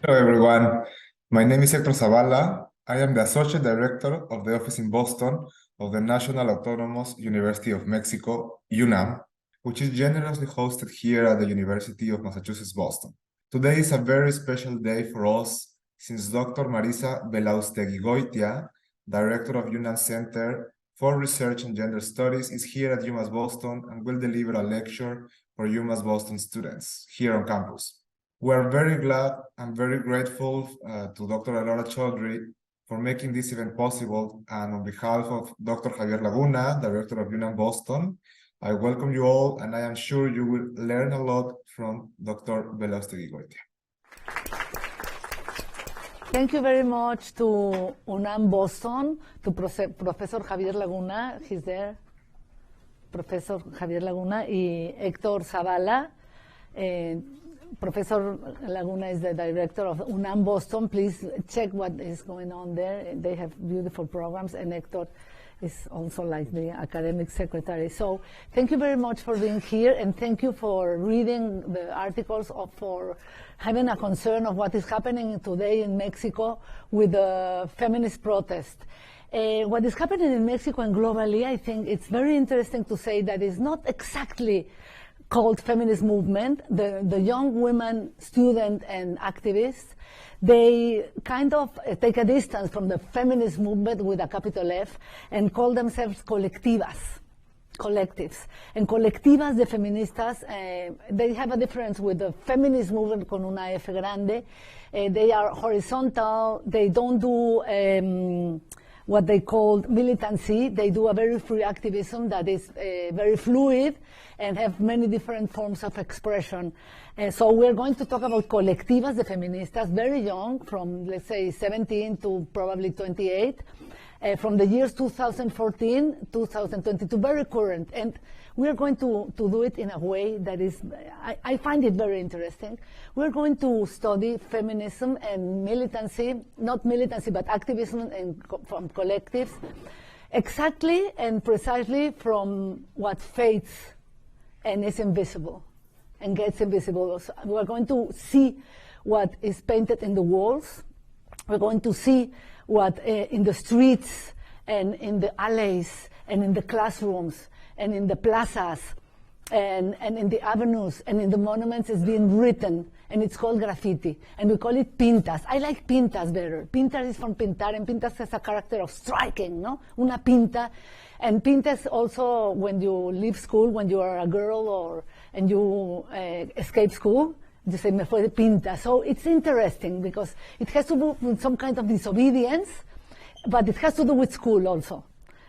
Hello, everyone. My name is Héctor Zavala. I am the Associate Director of the Office in Boston of the National Autonomous University of Mexico, UNAM, which is generously hosted here at the University of Massachusetts, Boston. Today is a very special day for us since Dr. Marisa Belausteguigoitia, Director of UNAM Center for Research and Gender Studies, is here at UMass Boston and will deliver a lecture for UMass Boston students here on campus. We're very glad and very grateful to Dr. Alora Chaudhry for making this event possible. And on behalf of Dr. Javier Laguna, Director of UNAM Boston, I welcome you all, and I am sure you will learn a lot from Dr. Belausteguigoitia. Thank you very much to UNAM Boston, to Professor Javier Laguna, he's there, Professor Javier Laguna, y Héctor Zavala. Professor Laguna is the director of UNAM Boston. Please check what is going on there. They have beautiful programs, and Héctor is also like the academic secretary. So thank you very much for being here, and thank you for reading the articles, for having a concern of what is happening today in Mexico with the feminist protest. What is happening in Mexico and globally, I think it's very interesting to say that it's not exactly called feminist movement. The young women, student and activists, they kind of take a distance from the feminist movement with a capital F and call themselves collectivas, collectives. And collectivas de feministas, they have a difference with the feminist movement con una F grande. They are horizontal, they don't do what they call militancy. They do a very free activism that is very fluid and have many different forms of expression. So we're going to talk about colectivas de feministas, very young, from let's say 17 to probably 28, from the years 2014, 2022, very current. And we're going to do it in a way that is, I find it very interesting. We're going to study feminism and militancy, not militancy, but activism and from collectives, exactly and precisely from what fades and is invisible and gets invisible. So we're going to see what is painted in the walls. We're going to see what in the streets and in the alleys and in the classrooms and in the plazas and in the avenues and in the monuments is being written, and it's called graffiti, and we call it pintas. I like pintas better. Pintas is from pintar, and pintas has a character of striking, no? Una pinta. And pintas also, when you leave school, when you are a girl and you escape school, you say, me fue de pinta. So it's interesting because it has to do with some kind of disobedience, but it has to do with school also.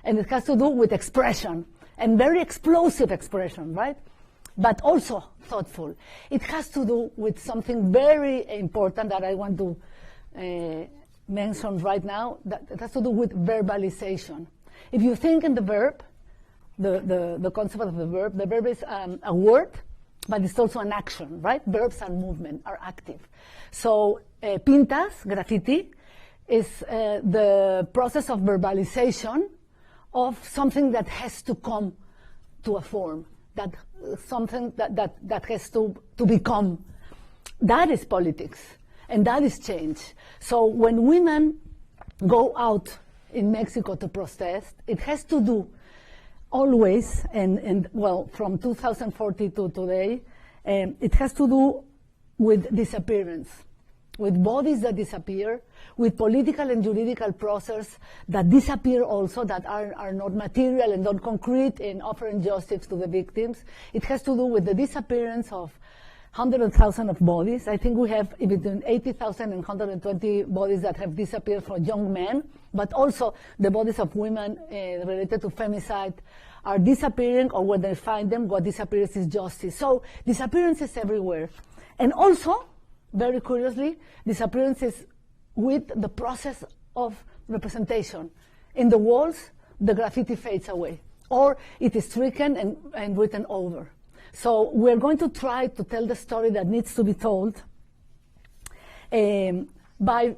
And it has to do with expression, and very explosive expression, right? But also thoughtful. It has to do with something very important that I want to mention right now, that it has to do with verbalization. If you think in the verb, the concept of the verb is a word, but it's also an action, right? Verbs and movement are active. So pintas, graffiti, is the process of verbalization of something that has to come to a form, that something that has to become. That is politics, and that is change. So when women go out in Mexico to protest, it has to do always, and well, from 2040 to today, it has to do with disappearance, with bodies that disappear, with political and juridical process that disappear also, that are not material and not concrete in offering justice to the victims. It has to do with the disappearance of 100,000 of bodies. I think we have between 80,000 and 120 bodies that have disappeared for young men, but also the bodies of women related to femicide are disappearing, or when they find them, what disappears is justice. So disappearances everywhere. And also, very curiously, disappearances with the process of representation. In the walls, the graffiti fades away, or it is stricken and written over. So we're going to try to tell the story that needs to be told by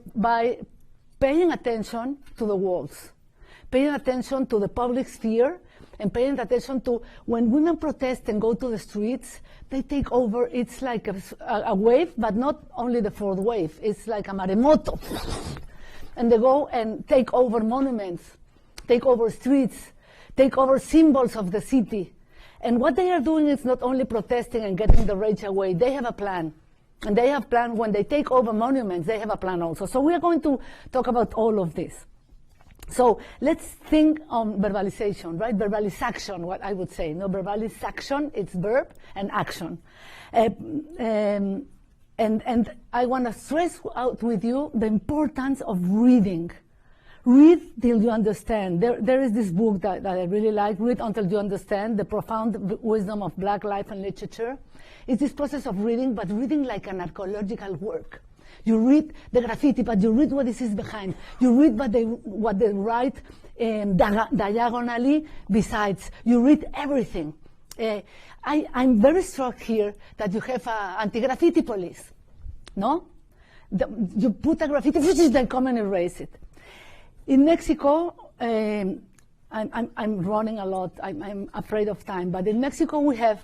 paying attention to the walls, paying attention to the public sphere, and paying attention to when women protest and go to the streets, they take over. It's like a wave, but not only the fourth wave. It's like a maremoto. And they go and take over monuments, take over streets, take over symbols of the city. And what they are doing is not only protesting and getting the rage away. They have a plan. And they have plan when they take over monuments, they have a plan also. So we are going to talk about all of this. So let's think on verbalization, right? Verbalization, what I would say. No, verbalization, it's verb and action. And I want to stress out with you the importance of reading. Read till you understand. There is this book that I really like, Read Until You Understand, The Profound Wisdom of Black Life and Literature. It's this process of reading, but reading like an archaeological work. You read the graffiti, but you read what is behind. You read what they write diagonally besides. You read everything. I'm very struck here that you have an anti-graffiti police. No? You put a graffiti, they come and erase it. In Mexico, I'm running a lot. I'm afraid of time. But in Mexico, we have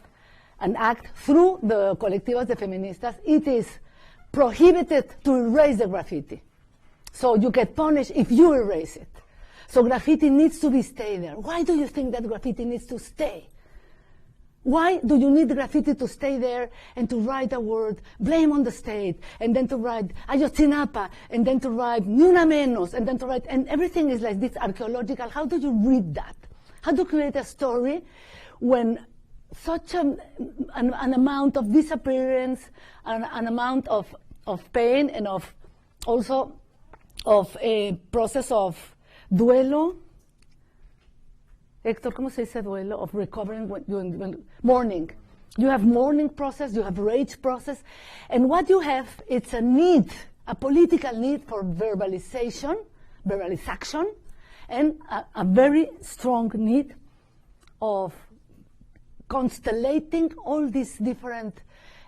an act through the Colectivas de Feministas. It is prohibited to erase the graffiti. So you get punished if you erase it. So graffiti needs to stay there. Why do you think that graffiti needs to stay? Why do you need graffiti to stay there and to write a word, blame on the state, and then to write Ayotzinapa, and then to write Ni Una Menos, and then to write, and everything is like this archaeological. How do you read that? How do you create a story when such an amount of disappearance, an amount of pain, and also of a process of duelo? Héctor, ¿cómo se dice duelo? Of recovering when mourning. You have mourning process, you have rage process, and what you have, it's a need, a political need for verbalization, and a very strong need of constellating all these different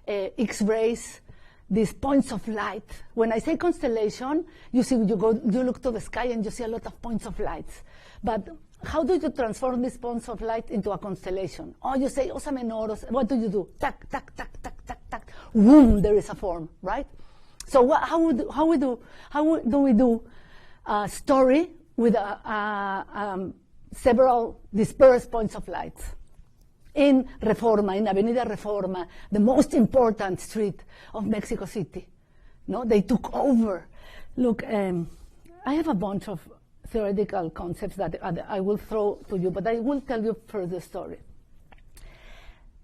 X-rays, these points of light. When I say constellation, you look to the sky and you see a lot of points of lights. But how do you transform these points of light into a constellation? Oh, you say Osa Menor. What do you do? Tak, tak, tak, tak, tak, tak. Boom, there is a form, right? So how do we do a story with several dispersed points of light? In Reforma, in Avenida Reforma, the most important street of Mexico City. No, they took over. Look, I have a bunch of theoretical concepts that I will throw to you, but I will tell you first the story.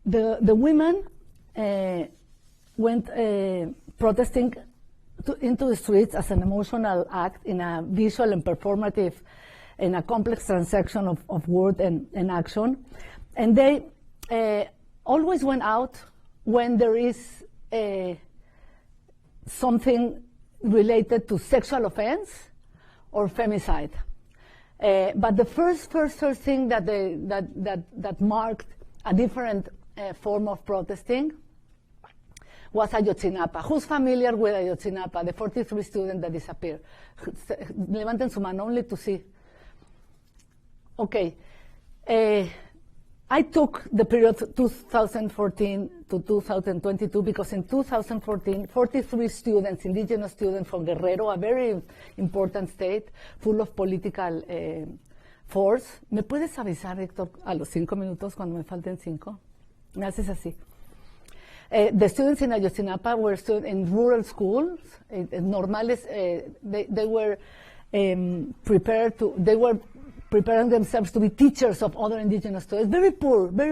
The women went protesting into the streets as an emotional act in a visual and performative, in a complex transaction of word and action. And they always went out when there is something related to sexual offense or femicide. But the first thing that marked a different form of protesting was Ayotzinapa. Who's familiar with Ayotzinapa, the 43 students that disappeared? Levanten su mano only to see. Okay. I took the period 2014 to 2022 because in 2014, 43 students, indigenous students from Guerrero, a very important state, full of political force. ¿Me puedes avisar, Héctor, a los 5 minutos cuando me falten 5? Me haces así. The students in Ayotzinapa were in rural schools, normales. They were preparing themselves to be teachers of other indigenous students. Very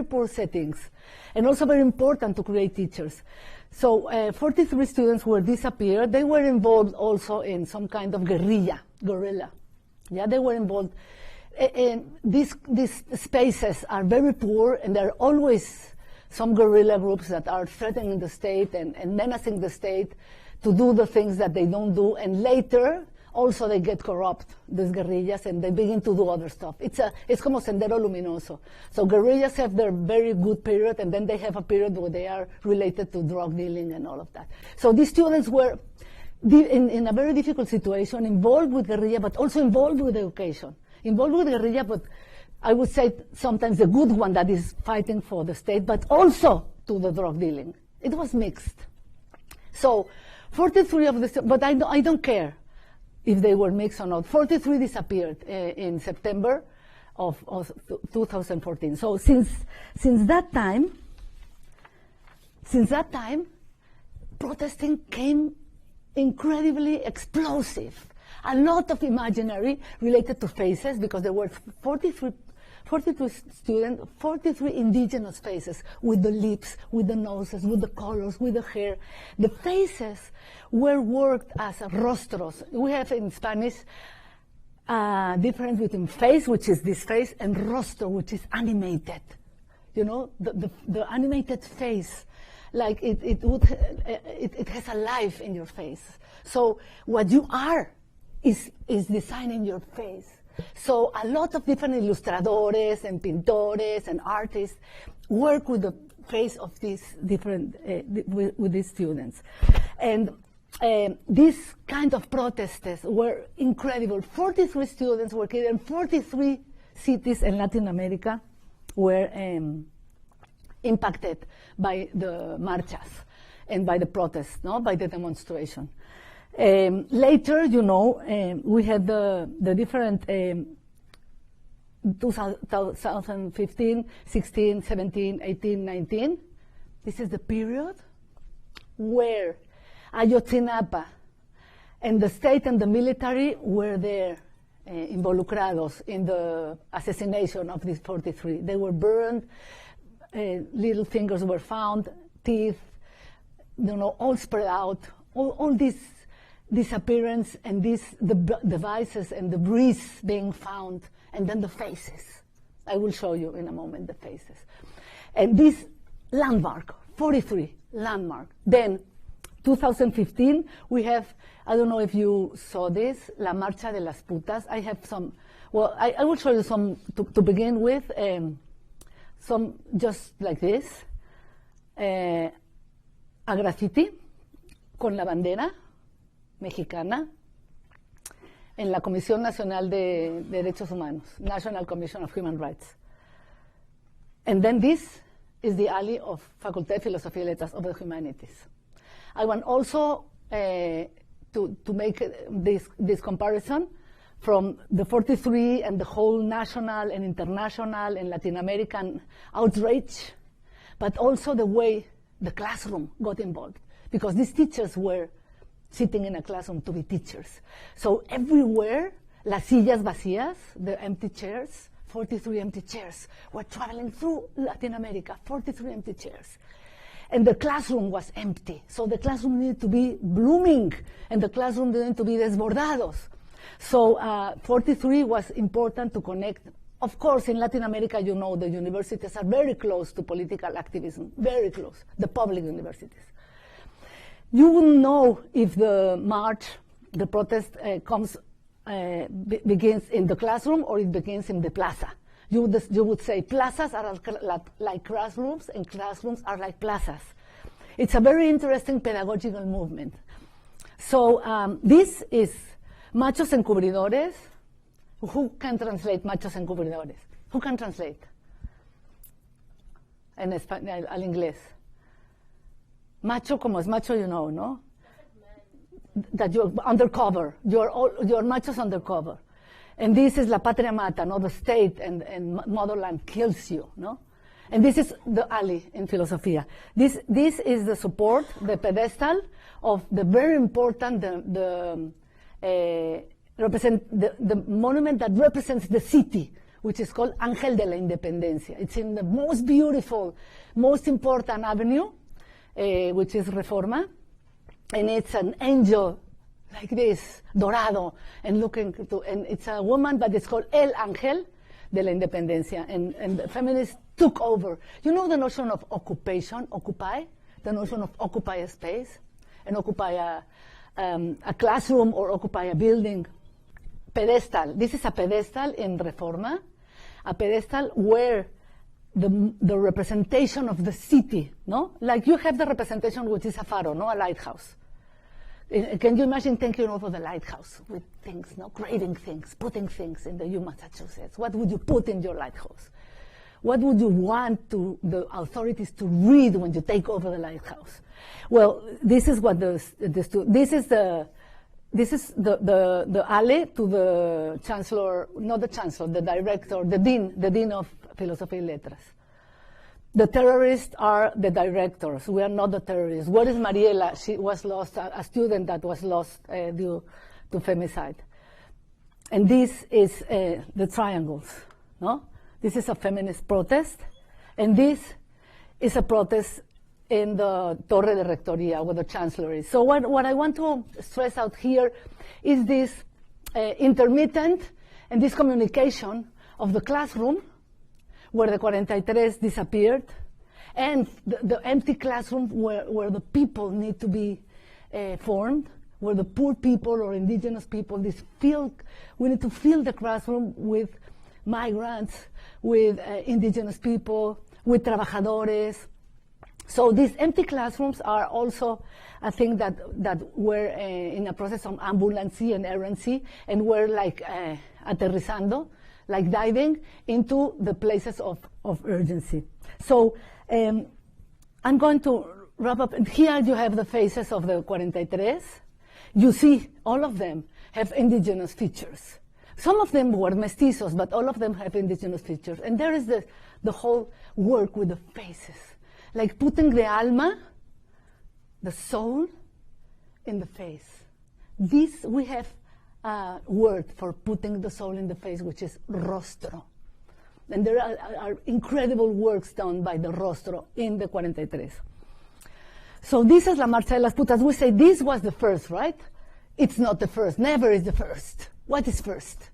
poor settings, and also very important to create teachers. So 43 students were disappeared. They were involved also in some kind of guerrilla. Yeah, they were involved. These spaces are very poor, and there are always some guerrilla groups that are threatening the state and menacing the state to do the things that they don't do, and later also they get corrupt, these guerrillas, and they begin to do other stuff. It's como Sendero Luminoso. So guerrillas have their very good period, and then they have a period where they are related to drug dealing and all of that. So these students were in a very difficult situation, involved with guerrilla, but also involved with education. Involved with guerrilla, but I would say sometimes the good one that is fighting for the state, but also to the drug dealing. It was mixed. So 43 of the, but I don't care if they were mixed or not. 43 disappeared in September of 2014. So since that time, protesting came incredibly explosive. A lot of imaginary related to faces, because there were 42 students, 43 indigenous faces, with the lips, with the noses, with the colors, with the hair. The faces were worked as rostros. We have in Spanish difference between face, which is this face, and rostro, which is animated. You know, the animated face, like it has a life in your face. So what you are is designing your face. So a lot of different illustradores and pintores and artists work with the face of these different, with these students. And these kind of protests were incredible. 43 students were killed, and 43 cities in Latin America were impacted by the marchas and by the protests, no, by the demonstration. Later, you know, we had the different 2015, 16, 17, 18, 19. This is the period where Ayotzinapa and the state and the military were there, involucrados in the assassination of these 43. They were burned, little fingers were found, teeth, you know, all spread out, all these disappearance and these the devices and debris being found, and then the faces. I will show you in a moment the faces. And this landmark, 43 landmark. Then 2015, we have, I don't know if you saw this, La Marcha de las Putas. I have some, well, I will show you some to begin with, some just like this, a graffiti con la bandera mexicana en la Comisión Nacional de Derechos Humanos, National Commission of Human Rights. And then this is the alley of Facultad de Filosofía y Letras of the Humanities. I want also to make this comparison from the 43 and the whole national and international and Latin American outrage, but also the way the classroom got involved, because these teachers were sitting in a classroom to be teachers. So everywhere, las sillas vacías, the empty chairs, 43 empty chairs, were traveling through Latin America, 43 empty chairs. And the classroom was empty. So the classroom needed to be blooming, and the classroom needed to be desbordados. So 43 was important to connect. Of course, in Latin America, you know, the universities are very close to political activism, very close, the public universities. You wouldn't know if the march, the protest begins in the classroom or it begins in the plaza. You would say plazas are like classrooms and classrooms are like plazas. It's a very interesting pedagogical movement. So this is machos encubridores. Who can translate machos encubridores? Who can translate? En español, al inglés. Macho, como es macho, you know, no? That you're undercover. You're machos undercover. And this is la patria mata, no? The state and motherland kills you, no? And this is the alley in Filosofía. This is the support, the pedestal of the very important, the monument that represents the city, which is called Ángel de la Independencia. It's in the most beautiful, most important avenue, which is Reforma, and it's an angel like this, dorado, and looking to, and it's a woman, but it's called El Ángel de la Independencia, and the feminists took over. You know the notion of occupation, occupy, the notion of occupy a space, and occupy a classroom or occupy a building. Pedestal, this is a pedestal in Reforma, a pedestal where the representation of the city, no? Like you have the representation which is a faro, no? A lighthouse. Can you imagine taking over the lighthouse with things, creating things, putting things in the Massachusetts? What would you put in your lighthouse? What would you want the authorities to read when you take over the lighthouse? Well, this is what this is the alley to the chancellor, not the chancellor, the director, the dean of Philosophy and Letras. The terrorists are the directors. We are not the terrorists. Where is Mariela? She was lost, a student that was lost due to femicide. And this is the triangles, no? This is a feminist protest, and this is a protest in the Torre de Rectoría, where the chancellor is. So what I want to stress out here is this intermittent and this communication of the classroom, where the 43 disappeared, and the empty classroom where the people need to be formed, where the poor people or indigenous people, we need to fill the classroom with migrants, with indigenous people, with trabajadores. So these empty classrooms are also a thing that we're in a process of ambulancy and errancy, and we're like aterrizando, like diving into the places of urgency. So I'm going to wrap up. Here you have the faces of the 43. You see all of them have indigenous features. Some of them were mestizos, but all of them have indigenous features. And there is the whole work with the faces, like putting the alma, the soul, in the face. We have a word for putting the soul in the face, which is rostro. And there are incredible works done by the rostro in the 43. So this is La Marcha de las Putas. We say this was the first, right? It's not the first. Never is the first. What is first?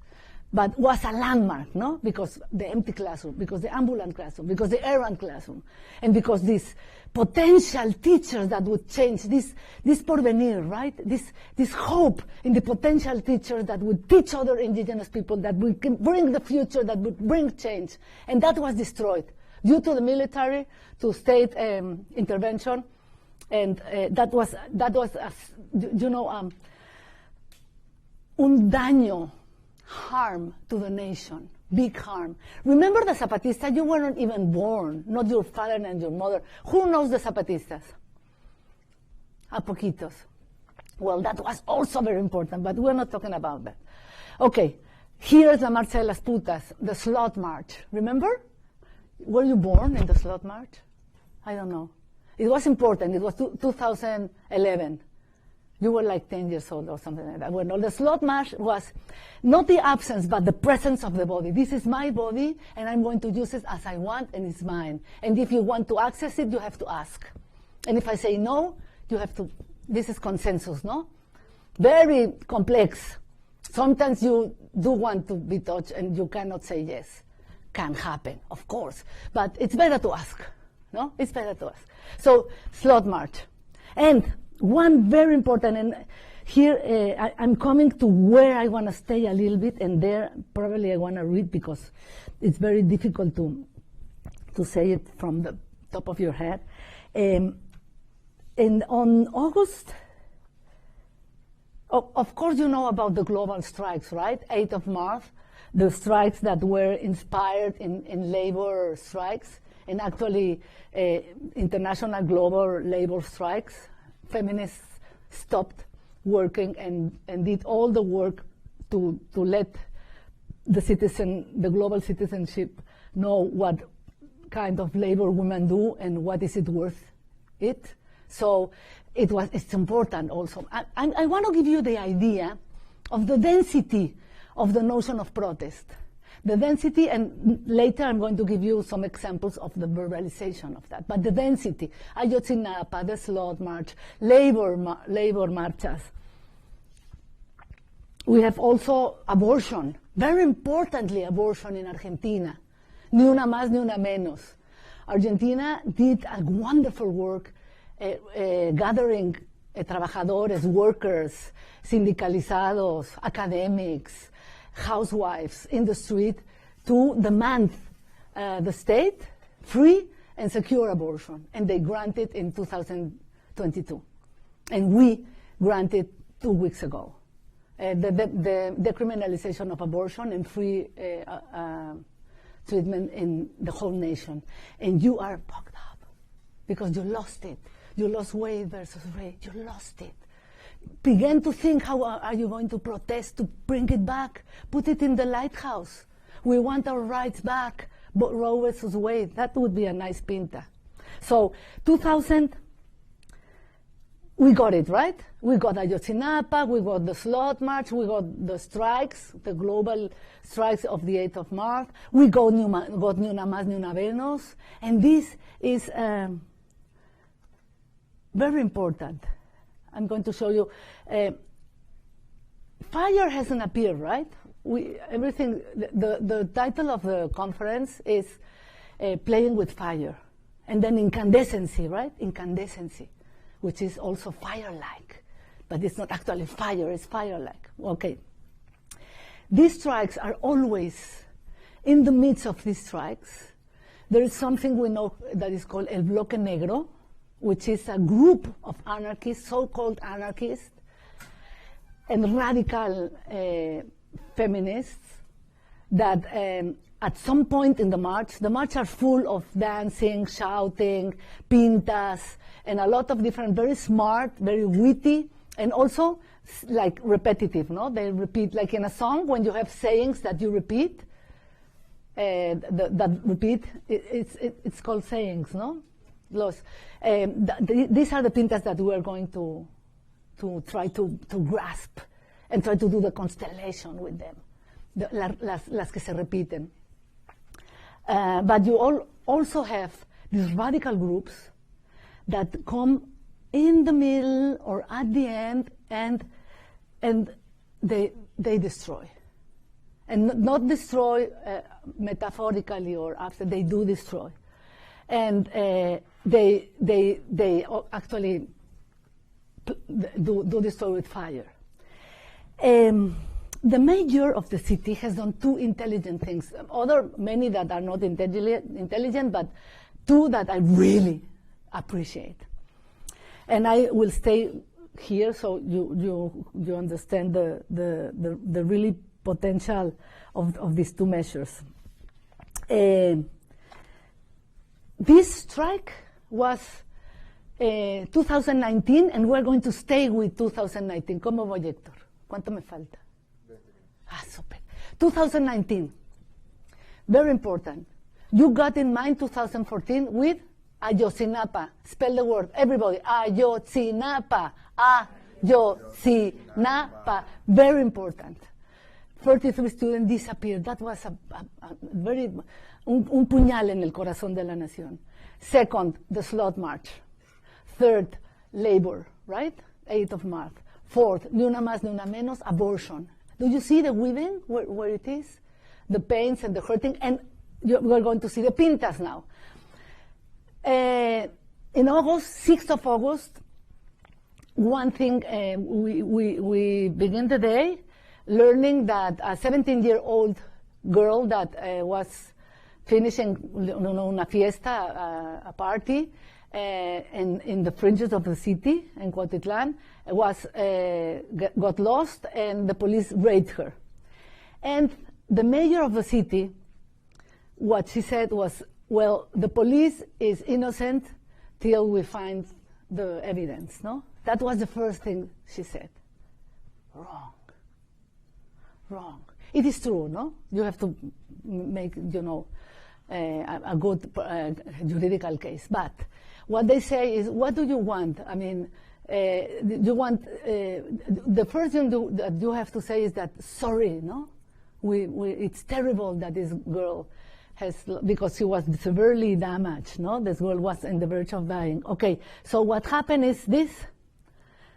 But was a landmark, no? Because the empty classroom, because the ambulant classroom, because the errant classroom, and because these potential teachers that would change, this porvenir, right? This hope in the potential teachers that would teach other indigenous people, that would bring the future, that would bring change. And that was destroyed due to the military, to state intervention, and that was un daño, harm to the nation, big harm. Remember the Zapatistas? You weren't even born, not your father and your mother. Who knows the Zapatistas? A poquitos. Well, that was also very important, but we're not talking about that. Okay, here's La Marcha de las Putas, the Slot March. Remember? Were you born in the Slot March? I don't know. It was important. It was 2011. You were like 10 years old or something like that. Well, the Slot March was not the absence, but the presence of the body. This is my body, and I'm going to use it as I want, and it's mine. And if you want to access it, you have to ask. And if I say no, you have to, this is consensus, no? Very complex. Sometimes you do want to be touched, and you cannot say yes. Can happen, of course. But it's better to ask, no? It's better to ask. So, Slot March. And one very important, and here I'm coming to where I want to stay a little bit, and there probably I want to read because it's very difficult to say it from the top of your head. And on August, of course you know about the global strikes, right? 8th of March, the strikes that were inspired in labor strikes, and actually international global labor strikes. Feminists stopped working and did all the work to let the global citizenship know what kind of labor women do and what is it worth it. So it's important also. I want to give you the idea of the density of the notion of protest. The density, and later I'm going to give you some examples of the verbalization of that, but the density, Ayotzinapa, the Slot March, labor marches. We have also abortion, very importantly abortion in Argentina, ni una más ni una menos. Argentina did a wonderful work gathering trabajadores, workers, sindicalizados, academics, housewives in the street to demand the state free and secure abortion, and they granted in 2022. And we granted 2 weeks ago. The decriminalization of abortion and free treatment in the whole nation. And you are fucked up because you lost it. You lost Wade versus Ray. You lost it. Begin to think, how are you going to protest to bring it back? Put it in the lighthouse. We want our rights back. But Roe versus Wade, that would be a nice pinta. So 2000, we got it, right? We got Ayotzinapa, we got the Slot March, we got the strikes, the global strikes of the 8th of March. We got UNaMás, UNaVenos. And this is very important. I'm going to show you. Fire hasn't appeared, right? The title of the conference is Playing with Fire. And then incandescency, right? Incandescency, which is also fire-like. But it's not actually fire, it's fire-like. Okay. These strikes are always, in the midst of these strikes, there is something we know that is called El Bloque Negro, which is a group of anarchists, so-called anarchists, and radical feminists that at some point in the march are full of dancing, shouting, pintas, and a lot of different, very smart, very witty, and also like repetitive, no? They repeat, like in a song, when you have sayings that you repeat, that repeat, it's called sayings, no? These are the pintas that we are going to try to grasp and try to do the constellation with them, las que se repiten. But you also have these radical groups that come in the middle or at the end, and they destroy. And not destroy metaphorically or after, they do destroy. And they actually do destroy with fire. The mayor of the city has done two intelligent things. Many that are not intelligent, but two that I really appreciate. And I will stay here so you understand the really potential of these two measures. This strike was 2019, and we're going to stay with 2019. ¿Cómo voy, Héctor? ¿Cuánto me falta? Super. 2019, very important. You got in mind 2014 with Ayotzinapa. Spell the word, everybody. Ayotzinapa. Ayotzinapa. Very important. 33 students disappeared. That was a very, un puñal en el corazón de la nación. Second, the Slot March. Third, labor, right? 8th of March. Fourth, ni una más ni una menos, abortion. Do you see the weaving, where it is? The pains and the hurting, and we're going to see the pintas now. In August, 6th of August, one thing, we begin the day learning that a 17-year-old girl that was finishing una fiesta, a party, in the fringes of the city, in Cuautitlán, got lost, and the police raped her. And the mayor of the city, what she said was, well, the police is innocent till we find the evidence, no? That was the first thing she said. Wrong. It is true, no? You have to make, a good juridical case. But what they say is, what do you want? I mean, you want, the first thing that you have to say is that, sorry, no? It's terrible that this girl because she was severely damaged, no? This girl was on the verge of dying. Okay, so what happened is this.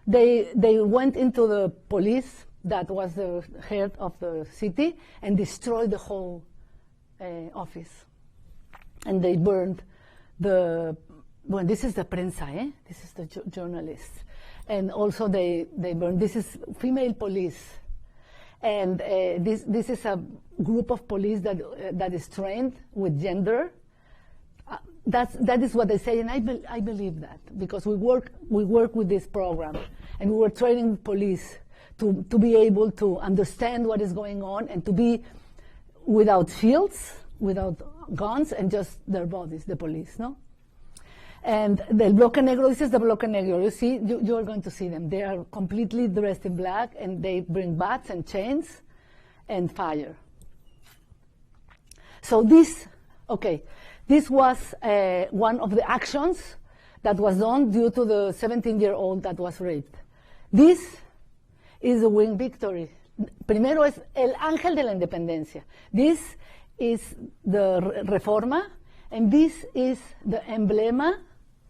They went into the police, that was the head of the city, and destroyed the whole office. And they burned this is the prensa, This is the journalists. And also they burned, this is female police. And this is a group of police that is trained with gender. That is what they say, and I believe that, because we work with this program. And we were training police to be able to understand what is going on and to be without shields, without guns, and just their bodies, the police, no? And the Bloque Negro, this is the Bloque Negro. You see, you are going to see them. They are completely dressed in black, and they bring bats and chains and fire. So this was one of the actions that was done due to the 17-year-old that was raped. This is the wing victory. Primero es el ángel de la independencia. This is the Reforma, and this is the emblema,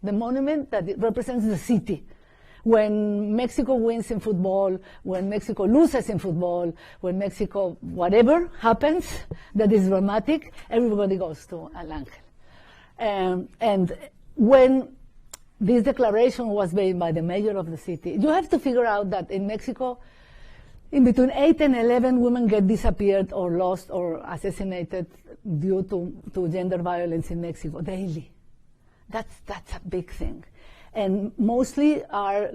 the monument that represents the city. When Mexico wins in football, when Mexico loses in football, when Mexico, whatever happens that is dramatic, everybody goes to El Ángel. And when this declaration was made by the mayor of the city, you have to figure out that in Mexico, in between 8 and 11 women get disappeared or lost or assassinated due to gender violence in Mexico daily. That's a big thing. And mostly are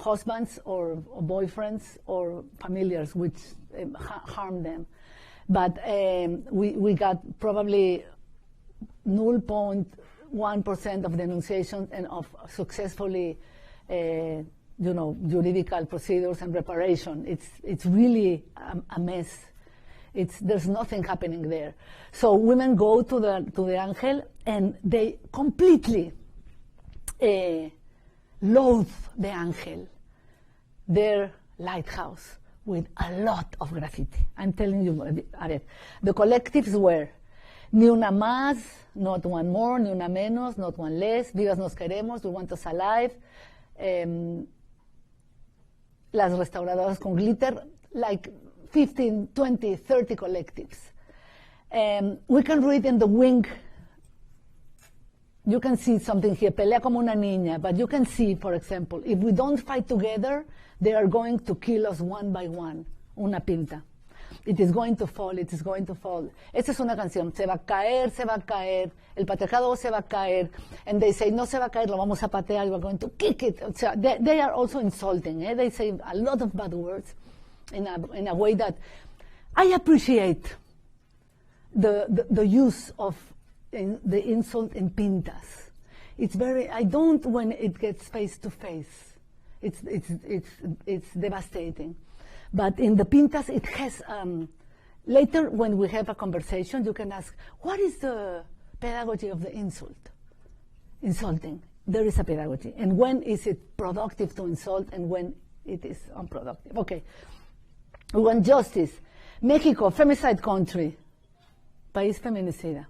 husbands or boyfriends or familiars which harm them. But we got probably 0.1% of denunciations and of successfully juridical procedures and reparation. It's really a mess. There's nothing happening there. So women go to the Ángel and they completely loathe the Ángel, their lighthouse, with a lot of graffiti. I'm telling you, the collectives were ni una más, not one more, ni una menos, not one less, vivas nos queremos, we want us alive, las restauradoras con glitter, like 15, 20, 30 collectives. We can read in the wing, you can see something here, pelea como una niña, but you can see, for example, if we don't fight together, they are going to kill us one by one, una pinta. It is going to fall, it is going to fall. Esta es una canción, se va a caer, el patriarcado se va a caer, and they say, no se va a caer, lo vamos a patear, we are going to kick it. So they are also insulting, they say a lot of bad words in a way that I appreciate the use of the insult in pintas. It's very, I don't when it gets face to face. It's devastating. But in the pintas, it has, later when we have a conversation, you can ask, what is the pedagogy of the insulting? There is a pedagogy. And when is it productive to insult and when it is unproductive? Okay. We want justice. Mexico, femicide country. País feminicida.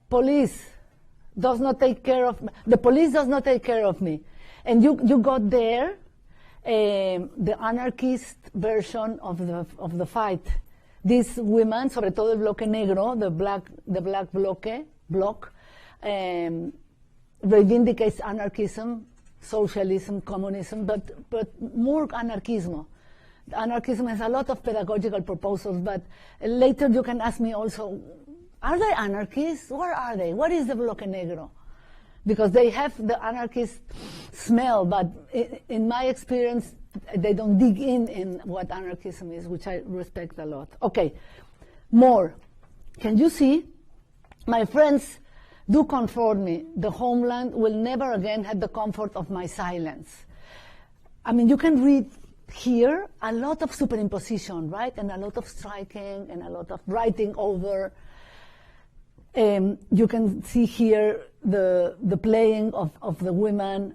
Police does not take care of me. The police does not take care of me. And you got there the anarchist version of the fight. These women, sobre todo el bloque negro, the black bloc, reivindicates anarchism, socialism, communism, but more anarchismo. Anarchism has a lot of pedagogical proposals, but later you can ask me also, are they anarchists? Where are they? What is the bloque negro? Because they have the anarchist smell, but in my experience, they don't dig in what anarchism is, which I respect a lot. Okay, more. Can you see? My friends do comfort me. The homeland will never again have the comfort of my silence. I mean, you can read here a lot of superimposition, right? And a lot of striking and a lot of writing over. You can see here the playing of the women,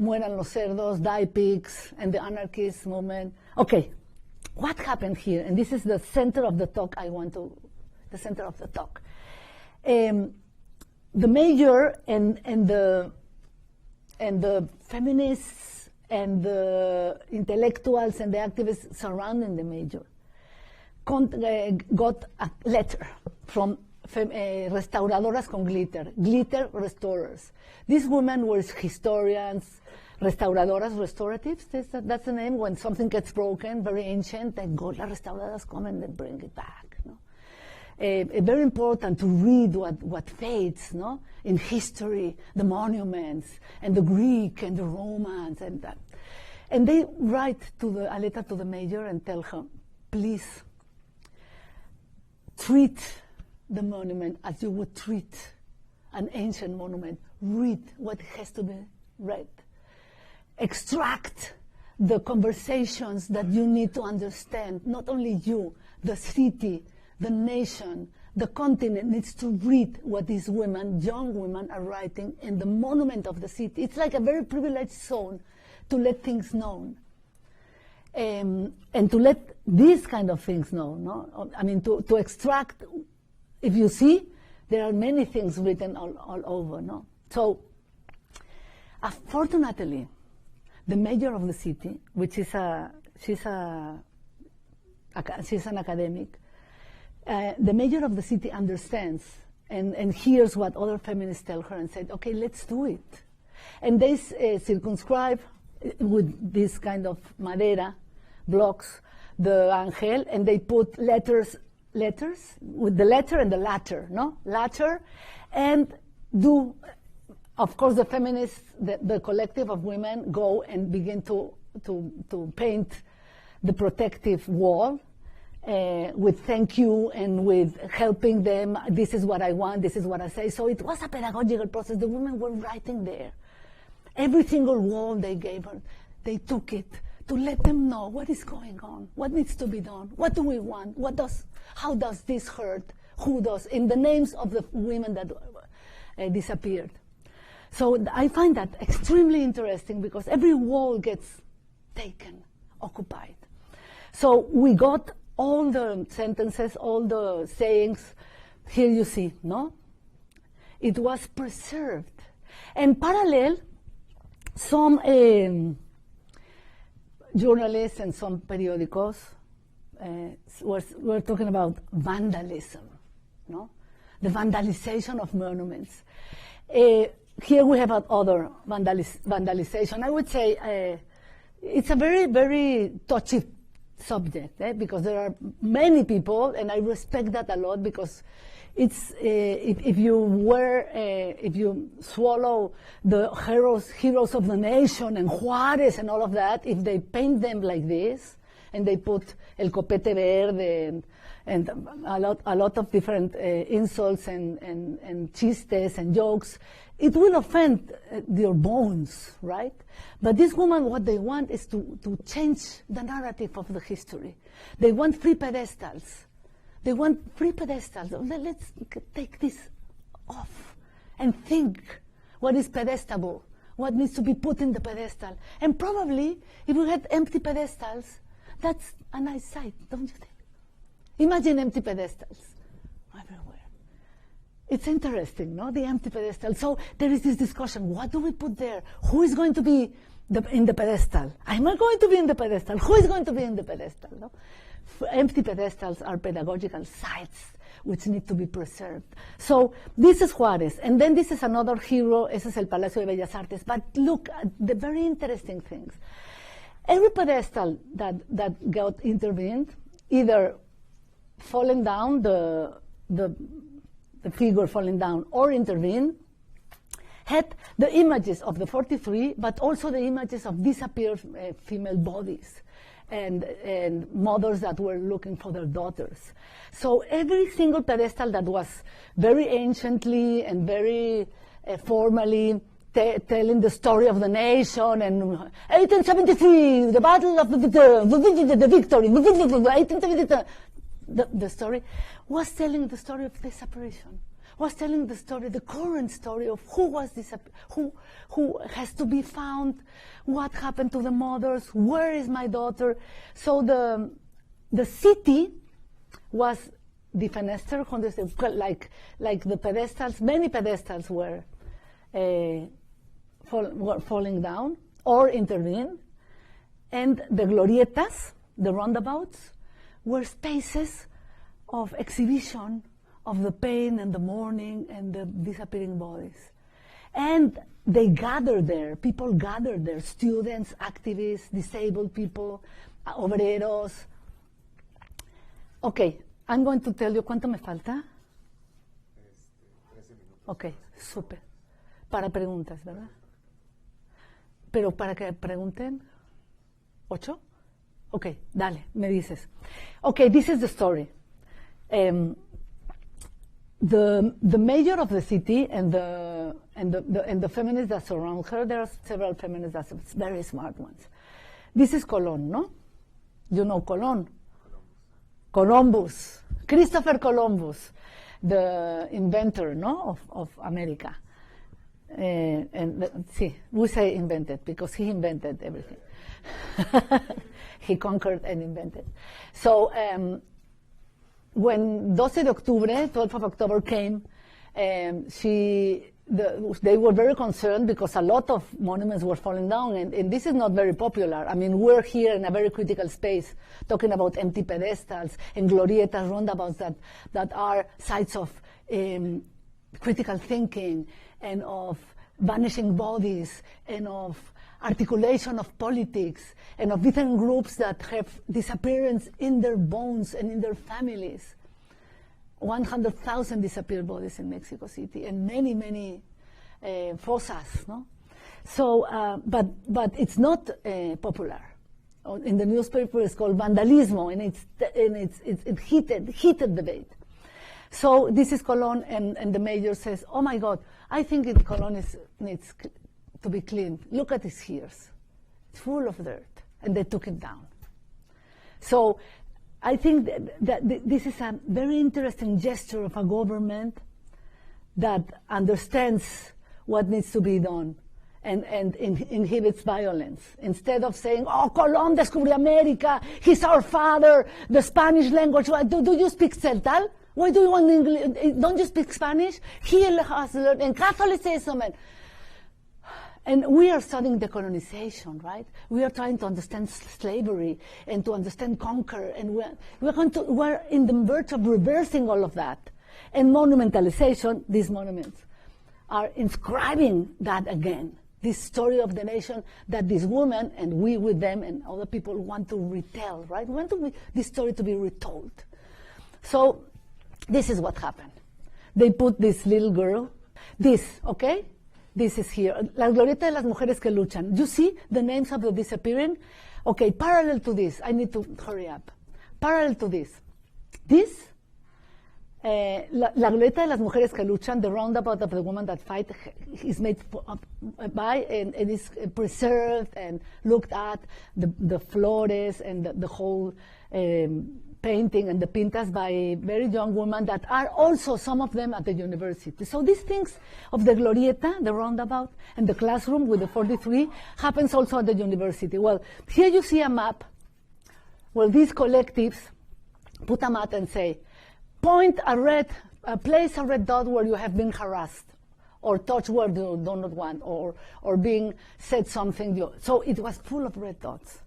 mueran los cerdos, die pigs, and the anarchist movement. Okay, what happened here? And this is the center of the talk the center of the talk. The major and the feminists and the intellectuals and the activists surrounding the major got a letter from restauradoras con glitter restorers. These women were historians, restauradoras, restoratives, that's the name. When something gets broken, very ancient, they go, las restauradoras come and they bring it back. No? very important to read what fades, no? In history, the monuments, and the Greek, and the Romans, and that. And they write a letter to the mayor and tell her, please, treat the monument as you would treat an ancient monument. Read what has to be read. Extract the conversations that you need to understand. Not only you, the city, the nation, the continent needs to read what these women, young women, are writing in the monument of the city. It's like a very privileged zone to let things known. And to let these kind of things known, no? I mean, to extract, if you see, there are many things written all over, no? So, fortunately, the mayor of the city, which is she's an academic, the mayor of the city understands and hears what other feminists tell her and said, okay, let's do it. And they circumscribe with this kind of madera blocks the angel, and they put letters with the letter and the latter, no? Latter, and do, of course, the feminists, the collective of women go and begin to paint the protective wall with thank you and with helping them. This is what I want, this is what I say. So it was a pedagogical process. The women were writing there. Every single wall they gave her, they took it to let them know what is going on, what needs to be done, what do we want, how does this hurt, who does, in the names of the women that disappeared. So I find that extremely interesting because every wall gets taken, occupied. So we got all the sentences, all the sayings. Here you see, no? It was preserved. And parallel, some journalists and some periodicals were talking about vandalism, no? The vandalization of monuments. Here we have other vandalization. I would say it's a very, very touchy subject, because there are many people, and I respect that a lot because it's if you swallow the heroes of the nation and Juárez and all of that, if they paint them like this and they put el copete verde and a lot of different insults and chistes and jokes, it will offend your bones, right? But this woman, what they want is to change the narrative of the history. They want free pedestals. They want free pedestals. Let's take this off and think what is pedestable, what needs to be put in the pedestal. And probably, if we had empty pedestals, that's a nice sight, don't you think? Imagine empty pedestals everywhere. It's interesting, no? The empty pedestal. So there is this discussion. What do we put there? Who is going to be in the pedestal? Am I going to be in the pedestal? Who is going to be in the pedestal? No? Empty pedestals are pedagogical sites which need to be preserved. So this is Juárez. And then this is another hero. Ese es el Palacio de Bellas Artes. But look at the very interesting things. Every pedestal that got intervened, either falling down, the figure falling down, or intervened, had the images of the 43, but also the images of disappeared female bodies and mothers that were looking for their daughters. So every single pedestal that was very anciently and very formally telling the story of the nation, and 1873, the battle of the victory, 1873, the story was telling the story of desaparition, was telling the story, the current story of who has to be found, what happened to the mothers, where is my daughter. So the city was the fenester, like the pedestals, many pedestals were falling down or intervened, and the glorietas, the roundabouts, were spaces of exhibition of the pain and the mourning and the disappearing bodies. And they gathered there, people gathered there, students, activists, disabled people, obreros. Okay, I'm going to tell you, ¿cuánto me falta? 13 minutos. Ok, súper. Para preguntas, ¿verdad? Pero para que pregunten, 8? Ok, dale, me dices. Okay, this is the story. The mayor of the city and the feminists that surround her, there are several feminists that are very smart ones. This is Colón, no? You know Colón? Columbus. Christopher Columbus, the inventor, no, of America. See, we say invented because he invented everything. He conquered and invented. So when 12 de octubre, 12th of October came, they were very concerned because a lot of monuments were falling down, and this is not very popular. I mean, we're here in a very critical space talking about empty pedestals and glorietas, roundabouts that are sites of critical thinking and of vanishing bodies and of articulation of politics and of different groups that have disappearance in their bones and in their families. 100,000 disappeared bodies in Mexico City and many fosas, no? So, but it's not popular. In the newspaper, it's called vandalismo, and it's heated debate. So this is Colón, and the mayor says, "Oh my God, I think Colón needs to be cleaned. Look at his ears; it's full of dirt," and they took it down. So I think that this is a very interesting gesture of a government that understands what needs to be done and inhibits violence. Instead of saying, "Oh, Colón descubrió America, he's our father, the Spanish language." Do you speak Celtal? Why do you want English? Don't you speak Spanish? He has learned in Catholicism. And we are studying decolonization, right? We are trying to understand slavery and to understand conquer, and we're in the verge of reversing all of that. And monumentalization, these monuments are inscribing that again, this story of the nation that this woman and we with them and other people want to retell, right? We want this story to be retold. So this is what happened. They put this little girl, okay? This is here. La glorieta de las mujeres que luchan. You see the names of the disappearing? Okay, parallel to this. I need to hurry up. Parallel to this. This, la glorieta de las mujeres que luchan, the roundabout of the women that fight, is made by and is preserved and looked at, the flores and the whole painting and the pintas by very young women that are also, some of them, at the university. So these things of the glorieta, the roundabout, and the classroom with the 43 happens also at the university. Well, here you see a map. Well, these collectives put a map and say, place a red dot where you have been harassed, or touch where you do not want, or being said something. So it was full of red dots.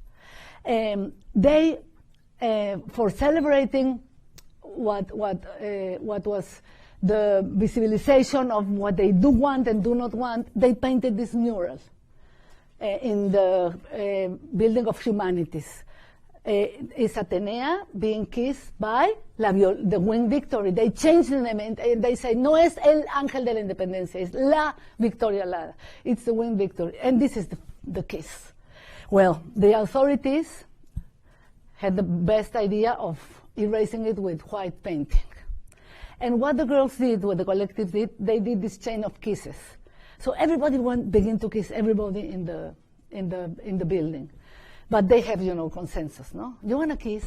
They, for celebrating what was the visibilization of what they do want and do not want, they painted this mural in the Building of Humanities. Is Atenea being kissed by the Winged Victory. They changed the name and they say, no es el ángel de la independencia, it's la Victoria Alada. It's the Winged Victory. And this is the kiss. Well, the authorities had the best idea of erasing it with white painting. And what the girls did, what the collective did, they did this chain of kisses. So everybody begin to kiss everybody in the building. But they have, consensus, no? You want a kiss?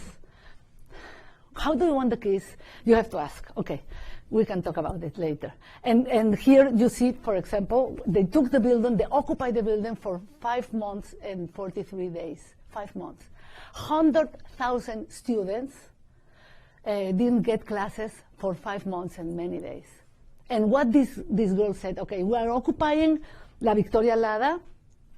How do you want the kiss? You have to ask. Okay, we can talk about it later. And here you see, for example, they took the building, they occupied the building for 5 months and 43 days. 5 months. 100,000 students didn't get classes for 5 months and many days. And what this girl said, okay, we are occupying La Victoria Alada,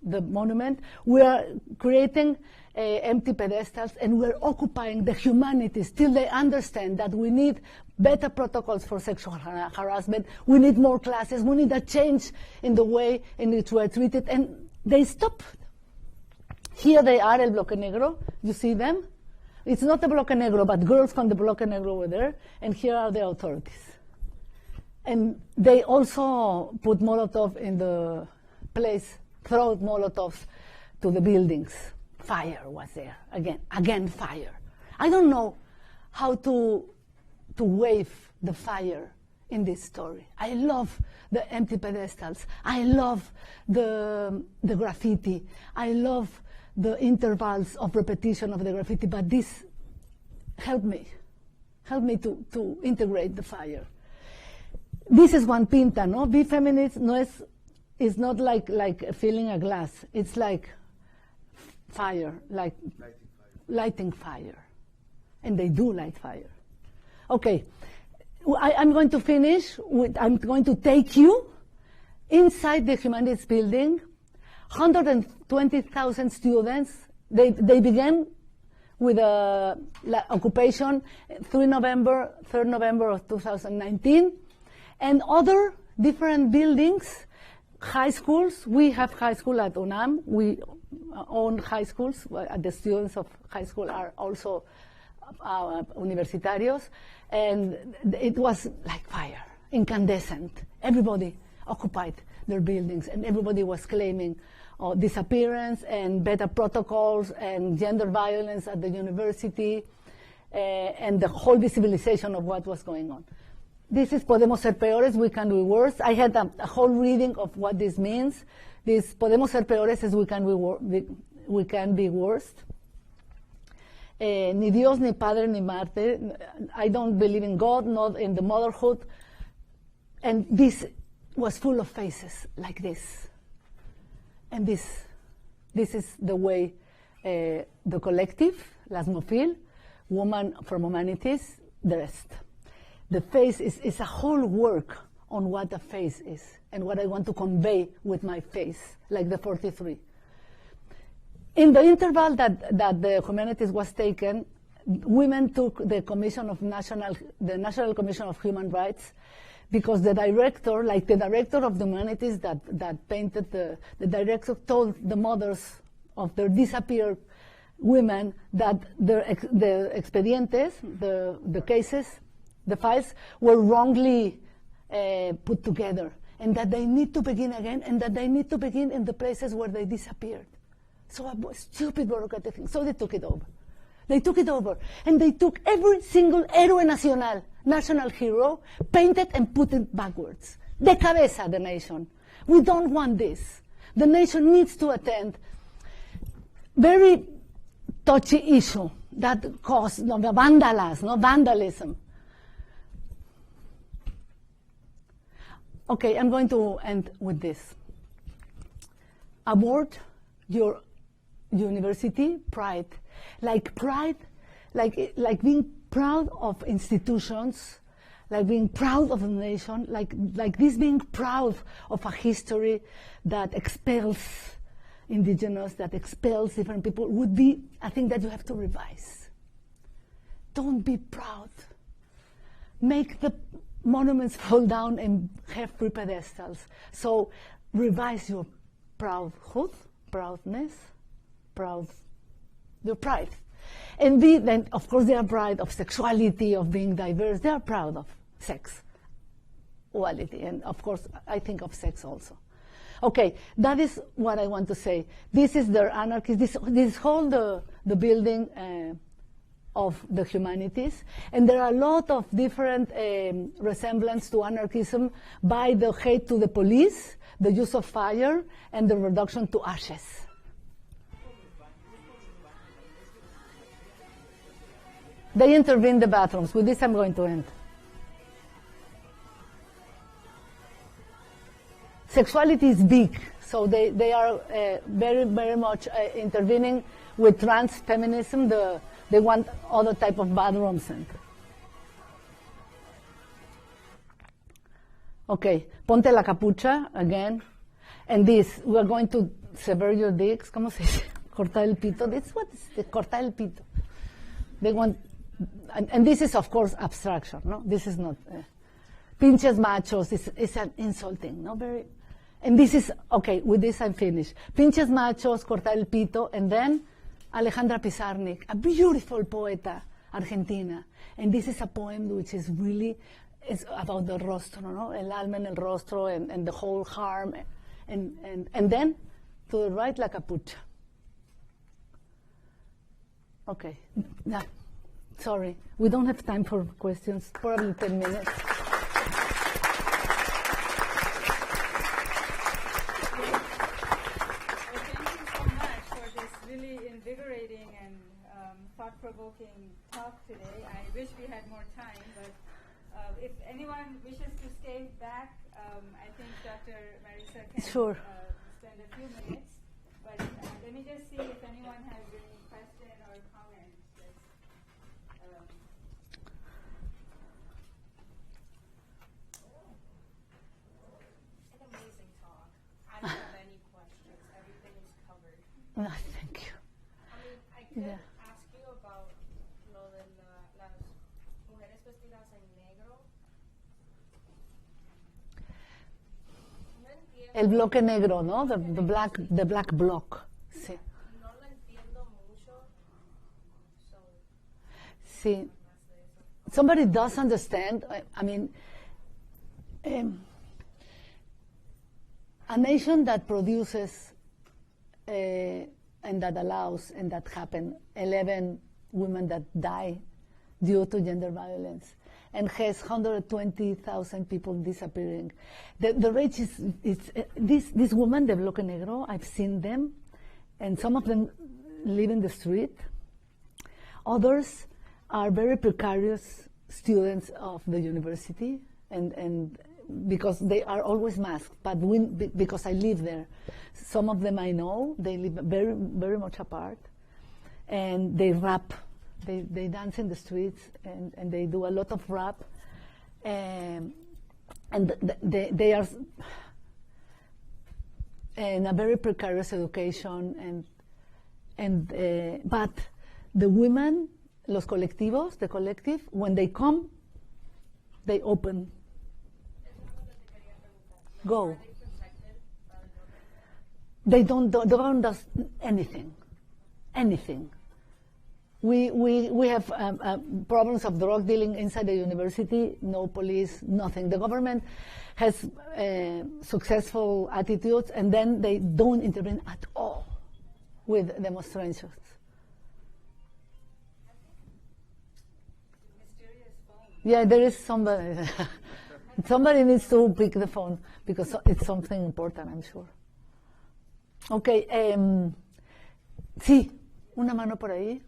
the monument, we are creating empty pedestals, and we're occupying the humanities till they understand that we need better protocols for sexual harassment, we need more classes, we need a change in the way in which we're treated, and they stopped. Here they are, El Bloque Negro, you see them? It's not the Bloque Negro, but girls from the Bloque Negro were there, and here are the authorities. And they also put Molotov in the place, throw Molotovs to the buildings. Fire was there, again fire. I don't know how to wave the fire in this story. I love the empty pedestals. I love the graffiti. I love the intervals of repetition of the graffiti, but this helped me to integrate the fire. This is one pinta, no? Be feminist is not like filling a glass. It's like fire, like lighting fire. And they do light fire. Okay, I'm going to finish with, I'm going to take you inside the Humanities building. 120,000 students. They began with occupation 3rd November of 2019. And other different buildings, high schools. We have high school at UNAM. We own high schools. The students of high school are also universitarios. And it was like fire, incandescent. Everybody occupied their buildings, and everybody was claiming disappearance and better protocols and gender violence at the university and the whole visibilization of what was going on. This is Podemos ser peores, we can be worse. I had a whole reading of what this means. This Podemos ser peores is we can be worse. Ni Dios, ni Padre, ni Marte. I don't believe in God, not in the motherhood. And this was full of faces like this. And this is the way the collective, Las Mofil, Woman from Humanities, the rest. The face is a whole work on what a face is and what I want to convey with my face, like the 43. In the interval that the Humanities was taken, women took the National Commission of Human Rights, because the director, like the director of the Humanities that painted the director told the mothers of their disappeared women that the expedientes, the cases, the files were wrongly put together, and that they need to begin again, and that they need to begin in the places where they disappeared. So a stupid bureaucratic thing. So they took it over. They took it over, and they took every single héroe nacional, national hero, painted and put it backwards. De cabeza, the nation. We don't want this. The nation needs to attend very touchy issue that caused vandalism. Okay, I'm going to end with this. Award your university pride, like being proud of institutions, like being proud of the nation, like this being proud of a history that expels indigenous, that expels different people, would be a thing that you have to revise. Don't be proud. Make the monuments fall down and have free pedestals. So revise your proudhood, proudness, your pride. And then, of course, they are proud of sexuality, of being diverse. They are proud of sexuality. And, of course, I think of sex also. Okay, that is what I want to say. This is their anarchy. This whole the building of the humanities. And there are a lot of different resemblance to anarchism by the hate to the police, the use of fire, and the reduction to ashes. They intervene the bathrooms. With this, I'm going to end. Sexuality is big, so they are very, very much intervening with trans feminism. They want other type of bathrooms. Okay, ponte la capucha again. And this, we are going to sever your dicks. ¿Cómo se dice? Cortar el pito. This is what is the cortar el pito. They want, and this is, of course, abstraction. No, this is not. Pinches machos is an insulting. No, very. And this is, okay, with this I'm finished. Pinches machos, cortar el pito, and then Alejandra Pizarnik, a beautiful poeta, Argentina. And this is a poem which is really it's about the rostro, no? El alma en el rostro and the whole harm. And then to the right, La Capucha. Okay. Yeah. Sorry. We don't have time for questions. Probably 10 minutes. Thought-provoking talk today. I wish we had more time, but if anyone wishes to stay back, I think Dr. Marisa can sure. Spend a few minutes. But let me just see if anyone has any question or comment. An amazing talk. I don't have any questions. Everything is covered. No, thank you. I mean, I could ask you about lo de las mujeres vestidas en negro. No entiendo. El bloque negro, ¿no? The black block. Sí. No lo entiendo mucho. So, Sí. Somebody does understand. I mean, a nation that produces and that allows, and that happen, 11 women that die due to gender violence, and has 120,000 people disappearing. The rate is this woman, the Bloque Negro, I've seen them, and some of them live in the street. Others are very precarious students of the university, and because they are always masked, but because I live there. Some of them I know, they live very, very much apart, and they rap. They dance in the streets, and they do a lot of rap, and they are in a very precarious education, but the women, los colectivos, the collective, when they come, they open. Go. They don't do anything. We have problems of drug dealing inside the university, no police, nothing. The government has successful attitudes, and then they don't intervene at all with demonstrations. Mysterious phone. Yeah, there is somebody. Somebody needs to pick the phone because it's something important, I'm sure. Okay, sí, una mano por ahí.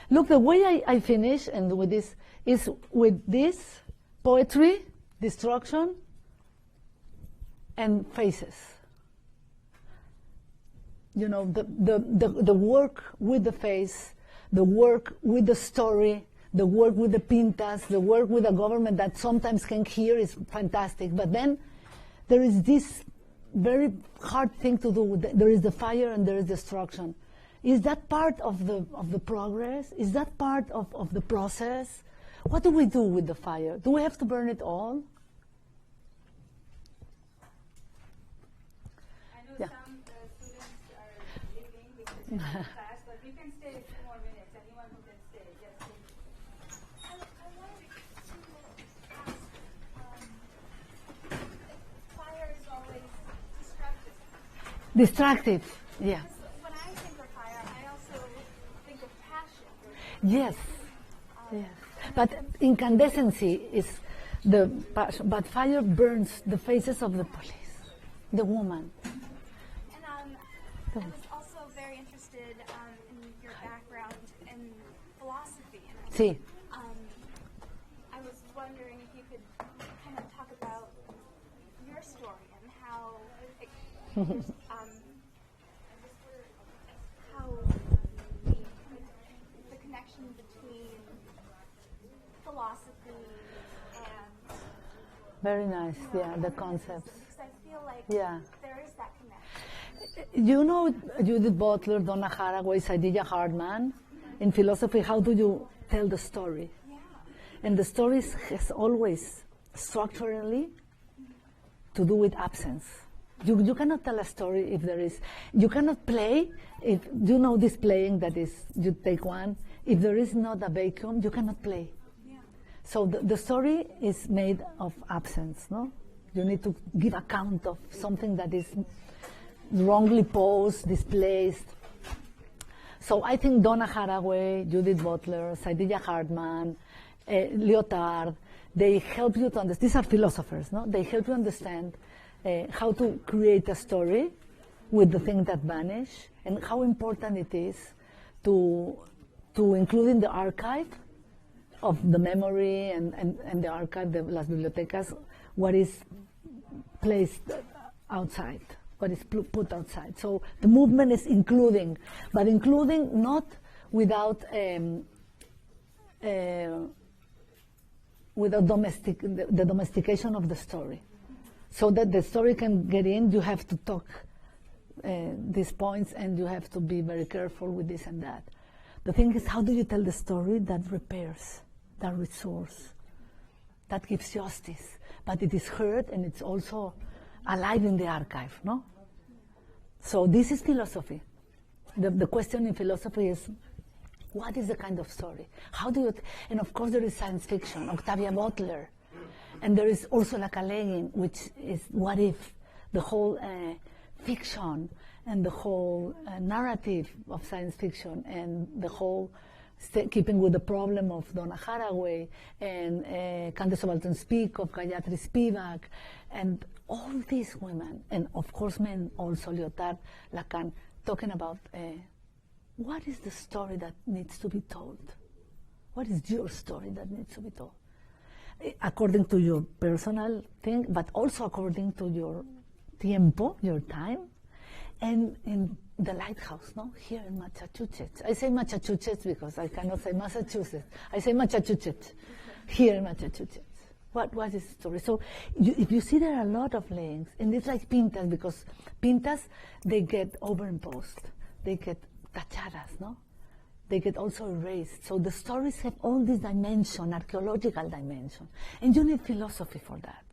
Look, the way I finish and with this is with this poetry, destruction, and faces. You know, the work with the face, the work with the story, the work with the pintas, the work with the government that sometimes can hear is fantastic. But then there is this very hard thing to do. There is the fire and there is destruction. Is that part of the progress? Is that part of the process? What do we do with the fire? Do we have to burn it all? I know some students are leaving because it's class, but we can stay a few more minutes. Anyone who can stay, yes. I wanted to ask, fire is always destructive. Destructive, yeah. When I think of fire, I also think of passion. Yes, yes. But incandescency is the passion, but fire burns the faces of the police, the woman. And I was also very interested in your background in philosophy. And Sí. I was wondering if you could kind of talk about your story and how the connection between philosophy and Very nice, yeah, the concepts. because I feel like Yeah. there is that connection. You know Judith Butler, Donna Haraway, Saidiya Hartman. In philosophy, how do you tell the story? Yeah. And the stories has always structurally to do with absence. You cannot tell a story if there is, you cannot play, if you know this playing that is, you take one, if there is not a vacuum, you cannot play. Yeah. So the story is made of absence, no? You need to give account of something that is wrongly posed, displaced. So I think Donna Haraway, Judith Butler, Saidiya Hartman, Lyotard, they help you to understand, these are philosophers, no? They help you understand how to create a story with the things that vanish, and how important it is to include in the archive of the memory and the archive, las bibliotecas, what is placed outside, what is put outside. So the movement is including, but including not without the domestication of the story. So that the story can get in, you have to talk these points, and you have to be very careful with this and that. The thing is, how do you tell the story that repairs, that restores, that gives justice, but it is heard and it's also alive in the archive, no? So this is philosophy. The question in philosophy is, what is the kind of story? How do you, and of course there is science fiction, Octavia Butler, and there is Ursula K. Le Guin, which is what if, the whole fiction and the whole narrative of science fiction, and the whole keeping with the problem of Donna Haraway, and Candace Subaltern Speak of Gayatri Spivak, and all these women, and of course men also, Lyotard, Lacan, talking about what is the story that needs to be told? What is your story that needs to be told? According to your personal thing, but also according to your tiempo, your time, and in the lighthouse, no? Here in Massachusetts. I say Massachusetts because I cannot say Massachusetts. I say Massachusetts, here in Massachusetts. What was the story? So if you see, there are a lot of links, and it's like pintas, because pintas, they get overimposed. They get tachadas, no? They get also erased. So the stories have all this dimension, archaeological dimension. And you need philosophy for that.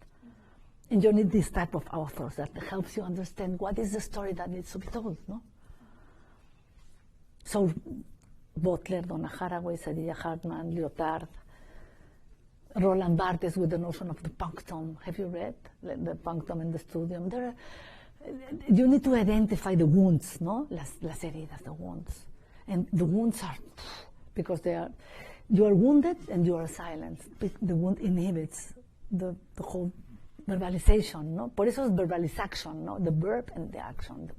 And you need this type of authors that helps you understand what is the story that needs to be told, no? So Butler, Donna Haraway, Saidiya Hartman, Lyotard, Roland Barthes with the notion of the punctum. Have you read the punctum and the studium? You need to identify the wounds, no? Las heridas, the wounds. And the wounds are, because you are wounded and you are silenced. The wound inhibits the whole verbalization, no? Por eso es verbalizaction, no? The verb and the action.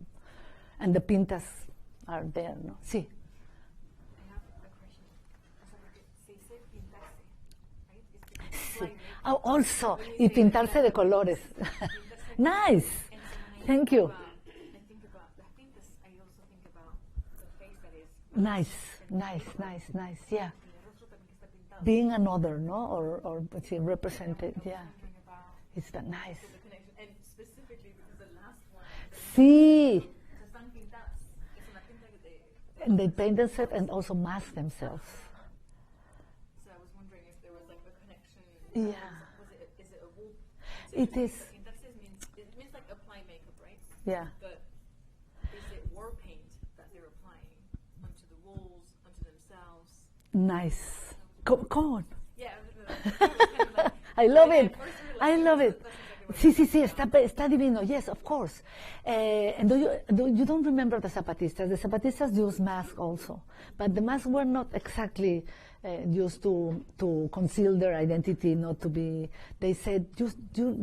And the pintas are there, no? Sí. I have a question. Se dice pintarse, right? Sí. Oh, also, y pintarse de colores. Nice. Thank you. I think about las pintas. I also think about the face that is. Nice. Yeah. Being another, no, or represented. Yeah. It's that nice. And specifically because the last one. Sí. Están pintadas. Es una pinta que te. And they paint themselves and also mask themselves. So I was wondering if there was like a connection. Yeah. Is it a wool? It is. It means like apply makeup, right? Yeah. But is it war paint that they're applying onto the walls, onto themselves? Nice. Come on. Yeah. I love it. I love it. Sí, está divino. Yes, of course. And you don't remember the Zapatistas. The Zapatistas used masks also. But the masks were not exactly used to conceal their identity, not to be. They said, you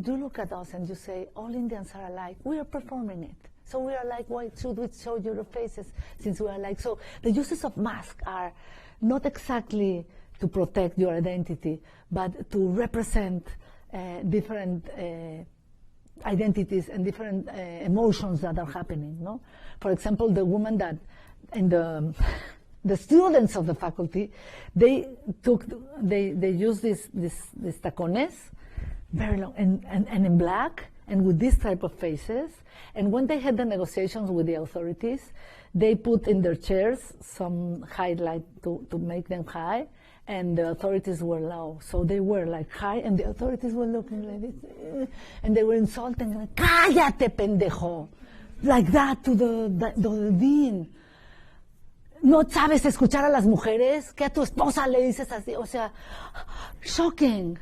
look at us and you say, all Indians are alike. We are performing it. So we are like, why should we show your faces since we are alike? So the uses of masks are not exactly to protect your identity, but to represent different identities and different emotions that are happening, no? For example, the woman that, and the students of the faculty, they used these tacones, very long, and in black, and with this type of faces. And when they had the negotiations with the authorities, they put in their chairs some highlight to make them high, and the authorities were low. So they were like high, and the authorities were looking like this, and they were insulting, like, cállate, pendejo, like that to the dean. ¿No sabes escuchar a las mujeres? ¿Que a tu esposa le dices así? O sea, shocking.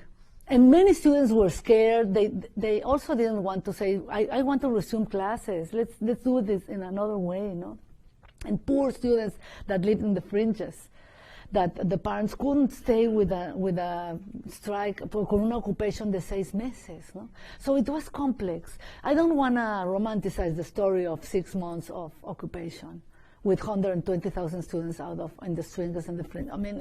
And many students were scared. They also didn't want to say, I want to resume classes. Let's do this in another way, no? And poor students that lived in the fringes, that the parents couldn't stay with a strike, con una occupation de 6 meses, no? So it was complex. I don't want to romanticize the story of 6 months of occupation with 120,000 students out of in the fringes and the fringe. I mean,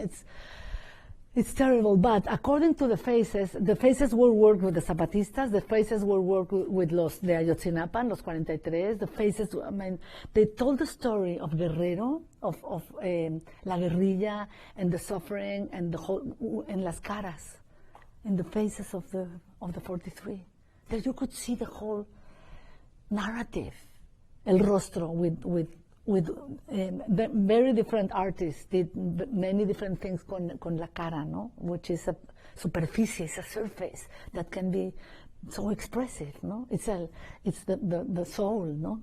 it's terrible, but according to the faces will work with the Zapatistas, the faces will work with los de Ayotzinapa, los 43, the faces, I mean, they told the story of Guerrero, of la guerrilla, and the suffering, and the whole, en las caras, in the faces of the 43. That you could see the whole narrative, el rostro, with very different artists did many different things con la cara, no? Which is a superficie, it's a surface that can be so expressive, no? It's the soul, no?